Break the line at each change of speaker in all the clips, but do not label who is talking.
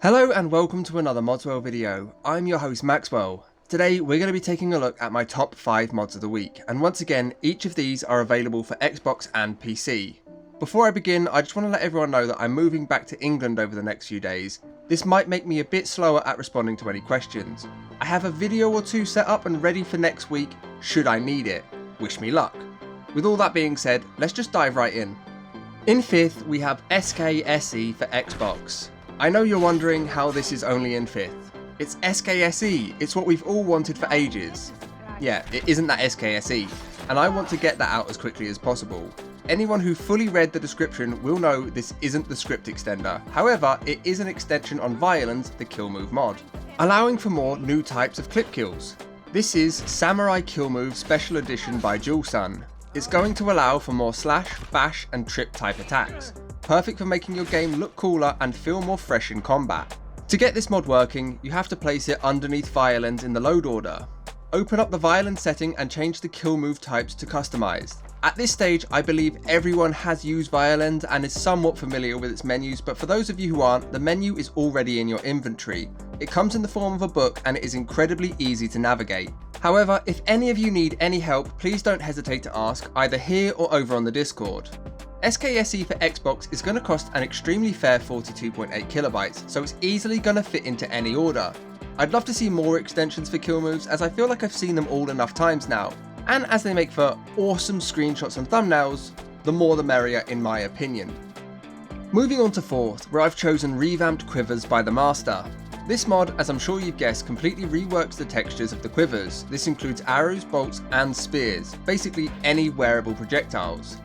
Hello and welcome to another Modswell video. I'm your host Maxwell. Today we're going to be taking a look at my top 5 mods of the week, and once again each of these are available for Xbox and PC. Before I begin, I just want to let everyone know that I'm moving back to England over the next few days. This might make me a bit slower at responding to any questions. I have a video or two set up and ready for next week should I need it. Wish me luck. With all that being said, let's just dive right in. In 5th we have SKSE for Xbox. I know you're wondering how this is only in 5th. It's SKSE, it's what we've all wanted for ages. Yeah, it isn't that SKSE, and I want to get that out as quickly as possible. Anyone who fully read the description will know this isn't the script extender, however it is an extension on Violence, the kill move mod, allowing for more new types of clip kills. This is Samurai Kill Move Special Edition by Julsun. It's going to allow for more slash, bash and trip type attacks. Perfect for making your game look cooler and feel more fresh in combat. To get this mod working, you have to place it underneath Violence in the load order. Open up the Violence setting and change the kill move types to customized. At this stage, I believe everyone has used Violence and is somewhat familiar with its menus, but for those of you who aren't, the menu is already in your inventory. It comes in the form of a book and it is incredibly easy to navigate. However, if any of you need any help, please don't hesitate to ask, either here or over on the Discord. SKSE for Xbox is going to cost an extremely fair 42.8 kilobytes, so it's easily going to fit into any order. I'd love to see more extensions for kill moves, as I feel like I've seen them all enough times now, and as they make for awesome screenshots and thumbnails, the more the merrier in my opinion. Moving on to 4th, where I've chosen Revamped Quivers by the Master. This mod, as I'm sure you've guessed, completely reworks the textures of the quivers. This includes arrows, bolts and spears, basically any wearable projectiles.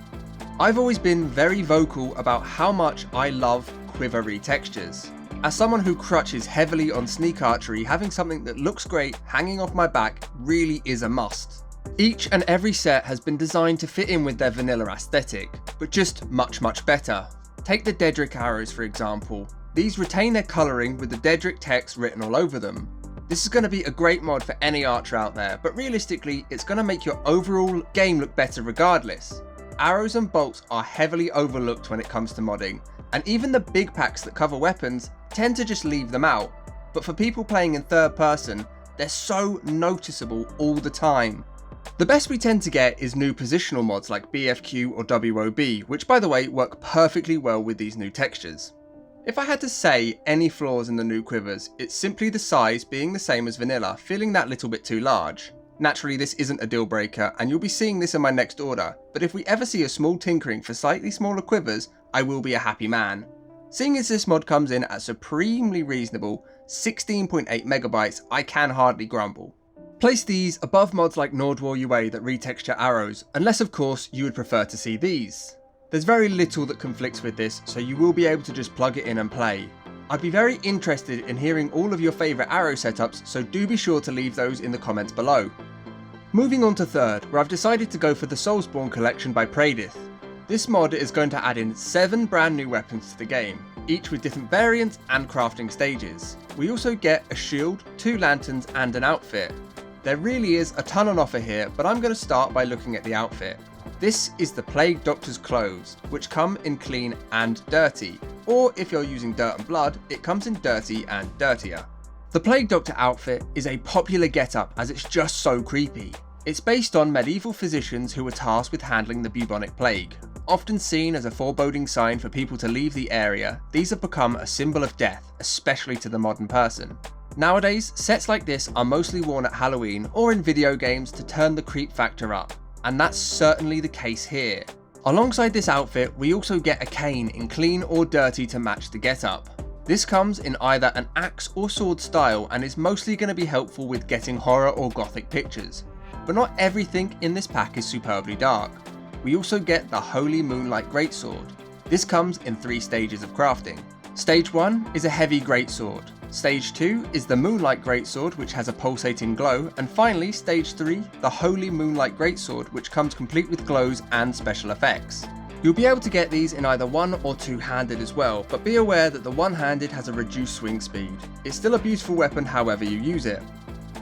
I've always been very vocal about how much I love quivery textures. As someone who crutches heavily on sneak archery, having something that looks great hanging off my back really is a must. Each and every set has been designed to fit in with their vanilla aesthetic, but just much better. Take the Daedric arrows for example. These retain their colouring with the Daedric text written all over them. This is going to be a great mod for any archer out there, but realistically it's going to make your overall game look better regardless. Arrows and bolts are heavily overlooked when it comes to modding, and even the big packs that cover weapons tend to just leave them out, but for people playing in third person, they're so noticeable all the time. The best we tend to get is new positional mods like BFQ or WOB, which by the way work perfectly well with these new textures. If I had to say any flaws in the new quivers, it's simply the size being the same as vanilla, feeling that little bit too large. Naturally this isn't a deal breaker and you'll be seeing this in my next order, but if we ever see a small tinkering for slightly smaller quivers, I will be a happy man. Seeing as this mod comes in at supremely reasonable 16.8 megabytes, I can hardly grumble. Place these above mods like Nordwar UA that retexture arrows, unless of course you would prefer to see these. There's very little that conflicts with this, so you will be able to just plug it in and play. I'd be very interested in hearing all of your favourite arrow setups, so do be sure to leave those in the comments below. Moving on to 3rd, where I've decided to go for the Soulsborne collection by Pradith. This mod is going to add in 7 brand new weapons to the game, each with different variants and crafting stages. We also get a shield, 2 lanterns and an outfit. There really is a ton on offer here, but I'm going to start by looking at the outfit. This is the Plague Doctor's clothes, which come in clean and dirty, or if you're using dirt and blood, it comes in dirty and dirtier. The Plague Doctor outfit is a popular getup as it's just so creepy. It's based on medieval physicians who were tasked with handling the bubonic plague. Often seen as a foreboding sign for people to leave the area, these have become a symbol of death, especially to the modern person. Nowadays, sets like this are mostly worn at Halloween or in video games to turn the creep factor up, and that's certainly the case here. Alongside this outfit, we also get a cane in clean or dirty to match the getup. This comes in either an axe or sword style and is mostly going to be helpful with getting horror or gothic pictures. But not everything in this pack is superbly dark. We also get the Holy Moonlight Greatsword. This comes in 3 stages of crafting. Stage 1 is a heavy greatsword. Stage 2 is the Moonlight Greatsword, which has a pulsating glow, and finally Stage 3, the Holy Moonlight Greatsword, which comes complete with glows and special effects. You'll be able to get these in either one or two-handed as well, but be aware that the one-handed has a reduced swing speed. It's still a beautiful weapon however you use it.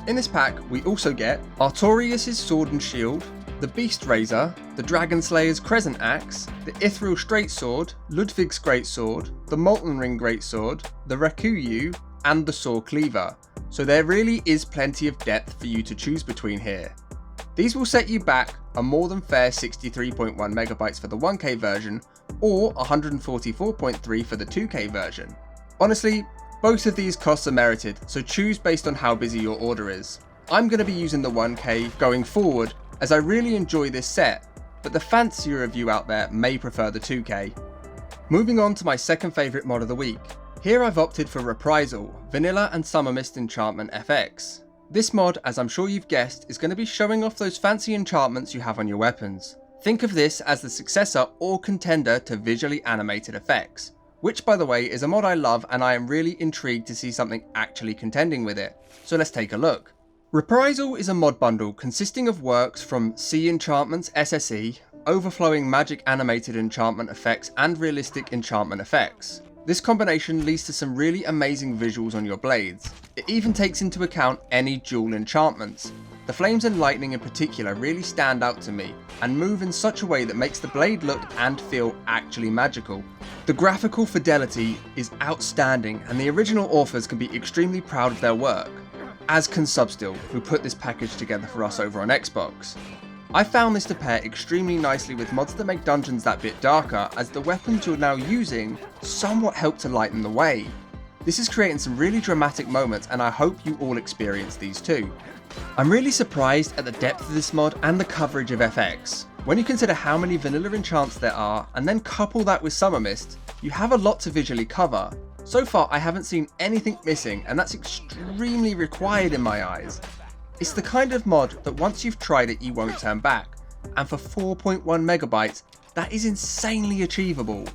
In this pack we also get Artorius' sword and shield, the Beast Razor, the Dragon Slayer's Crescent Axe, the Ithril Straight-Sword, Ludwig's Greatsword, the Molten Ring Greatsword, the Rakuyu, and the Saw Cleaver, so there really is plenty of depth for you to choose between here. These will set you back a more than fair 63.1 megabytes for the 1K version, or 144.3 for the 2K version. Honestly, both of these costs are merited, so choose based on how busy your order is. I'm going to be using the 1K going forward as I really enjoy this set, but the fancier of you out there may prefer the 2K. Moving on to my second favourite mod of the week. Here I've opted for Reprisal, Vanilla and Summermyst Enchantment FX. This mod, as I'm sure you've guessed, is going to be showing off those fancy enchantments you have on your weapons. Think of this as the successor or contender to visually animated effects, which by the way is a mod I love and I am really intrigued to see something actually contending with it. So let's take a look. Reprisal is a mod bundle consisting of works from Sea Enchantments SSE, overflowing magic animated enchantment effects and realistic enchantment effects. This combination leads to some really amazing visuals on your blades. It even takes into account any dual enchantments. The flames and lightning in particular really stand out to me and move in such a way that makes the blade look and feel actually magical. The graphical fidelity is outstanding and the original authors can be extremely proud of their work, as can Substill, who put this package together for us over on Xbox. I found this to pair extremely nicely with mods that make dungeons that bit darker, as the weapons you're now using somewhat help to lighten the way. This is creating some really dramatic moments and I hope you all experience these too. I'm really surprised at the depth of this mod and the coverage of FX. When you consider how many vanilla enchants there are and then couple that with Summermyst, you have a lot to visually cover. So far I haven't seen anything missing and that's extremely required in my eyes. It's the kind of mod that once you've tried it you won't turn back, and for 4.1 megabytes that is insanely achievable.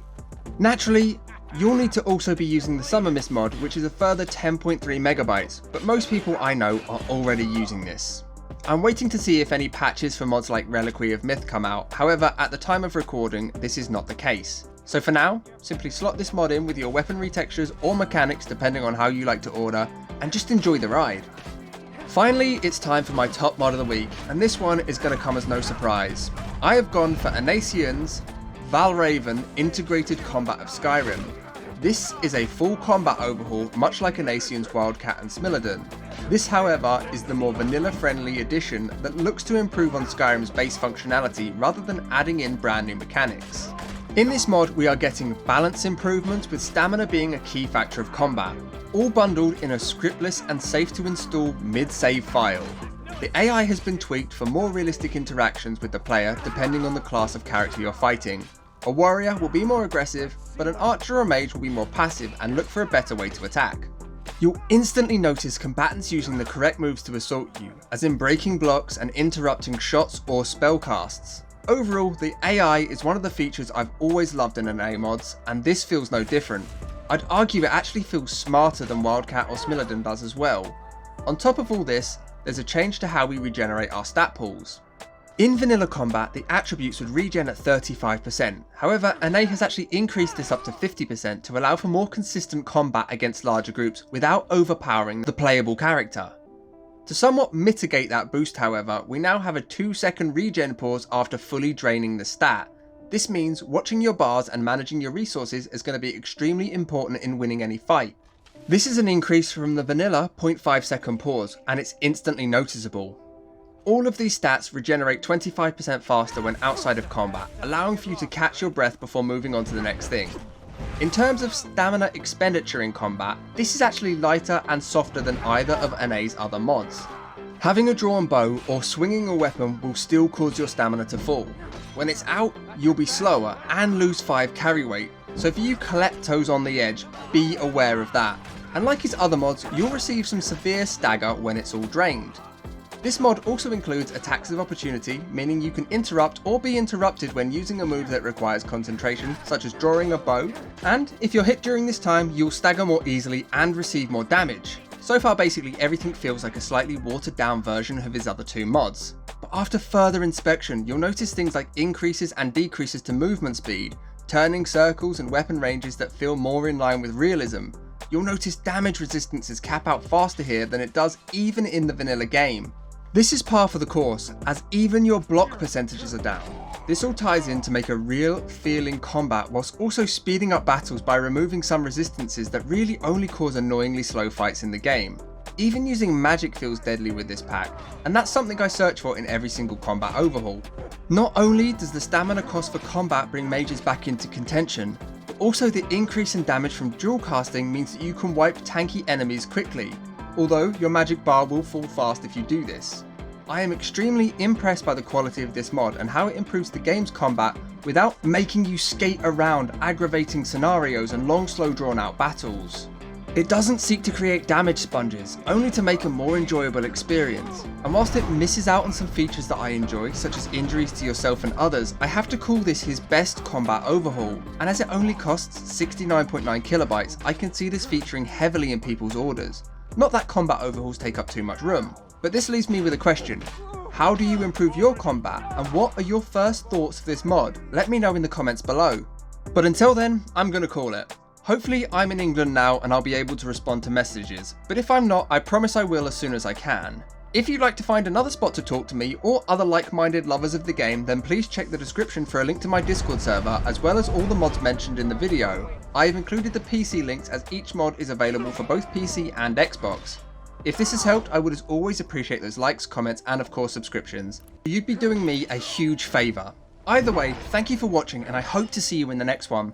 Naturally, you'll need to also be using the Summermyst mod, which is a further 10.3 megabytes, but most people I know are already using this. I'm waiting to see if any patches for mods like Reliquary of Myth come out, however at the time of recording this is not the case. So for now, simply slot this mod in with your weaponry textures or mechanics depending on how you like to order, and just enjoy the ride. Finally, it's time for my top mod of the week, and this one is going to come as no surprise. I have gone for Enaision's Valravn Integrated Combat of Skyrim. This is a full combat overhaul much like Enaision's Wildcat and Smilodon. This however is the more vanilla friendly edition that looks to improve on Skyrim's base functionality rather than adding in brand new mechanics. In this mod we are getting balance improvements with stamina being a key factor of combat, all bundled in a scriptless and safe to install mid-save file. The AI has been tweaked for more realistic interactions with the player depending on the class of character you're fighting. A warrior will be more aggressive, but an archer or mage will be more passive and look for a better way to attack. You'll instantly notice combatants using the correct moves to assault you, as in breaking blocks and interrupting shots or spell casts. Overall, the AI is one of the features I've always loved in NA mods, and this feels no different. I'd argue it actually feels smarter than Wildcat or Smilodon does as well. On top of all this, there's a change to how we regenerate our stat pools. In vanilla combat, the attributes would regen at 35%, however NA has actually increased this up to 50% to allow for more consistent combat against larger groups without overpowering the playable character. To somewhat mitigate that boost however, we now have a 2-second regen pause after fully draining the stat. This means watching your bars and managing your resources is going to be extremely important in winning any fight. This is an increase from the vanilla 0.5 second pause, and it's instantly noticeable. All of these stats regenerate 25% faster when outside of combat, allowing for you to catch your breath before moving on to the next thing. In terms of stamina expenditure in combat, this is actually lighter and softer than either of NA's other mods. Having a drawn bow or swinging a weapon will still cause your stamina to fall. When it's out, you'll be slower and lose 5 carry weight, so for you Kleptos on the edge, be aware of that. And like his other mods, you'll receive some severe stagger when it's all drained. This mod also includes attacks of opportunity, meaning you can interrupt or be interrupted when using a move that requires concentration, such as drawing a bow, and if you're hit during this time, you'll stagger more easily and receive more damage. So far basically everything feels like a slightly watered down version of his other 2 mods. But after further inspection, you'll notice things like increases and decreases to movement speed, turning circles and weapon ranges that feel more in line with realism. You'll notice damage resistances cap out faster here than it does even in the vanilla game. This is par for the course, as even your block percentages are down. This all ties in to make a real feeling combat whilst also speeding up battles by removing some resistances that really only cause annoyingly slow fights in the game. Even using magic feels deadly with this pack, and that's something I search for in every single combat overhaul. Not only does the stamina cost for combat bring mages back into contention, but also the increase in damage from dual casting means that you can wipe tanky enemies quickly, although your magic bar will fall fast if you do this. I am extremely impressed by the quality of this mod and how it improves the game's combat without making you skate around aggravating scenarios and long slow drawn out battles. It doesn't seek to create damage sponges, only to make a more enjoyable experience. And whilst it misses out on some features that I enjoy, such as injuries to yourself and others, I have to call this his best combat overhaul. And as it only costs 69.9 kilobytes, I can see this featuring heavily in people's orders. Not that combat overhauls take up too much room. But this leaves me with a question. How do you improve your combat, and what are your first thoughts of this mod? Let me know in the comments below. But until then, I'm gonna call it. Hopefully I'm in England now and I'll be able to respond to messages, but if I'm not, I promise I will as soon as I can. If you'd like to find another spot to talk to me or other like-minded lovers of the game, then please check the description for a link to my Discord server, as well as all the mods mentioned in the video. I have included the PC links as each mod is available for both PC and Xbox. If this has helped, I would as always appreciate those likes, comments, and of course subscriptions. You'd be doing me a huge favour. Either way, thank you for watching and I hope to see you in the next one.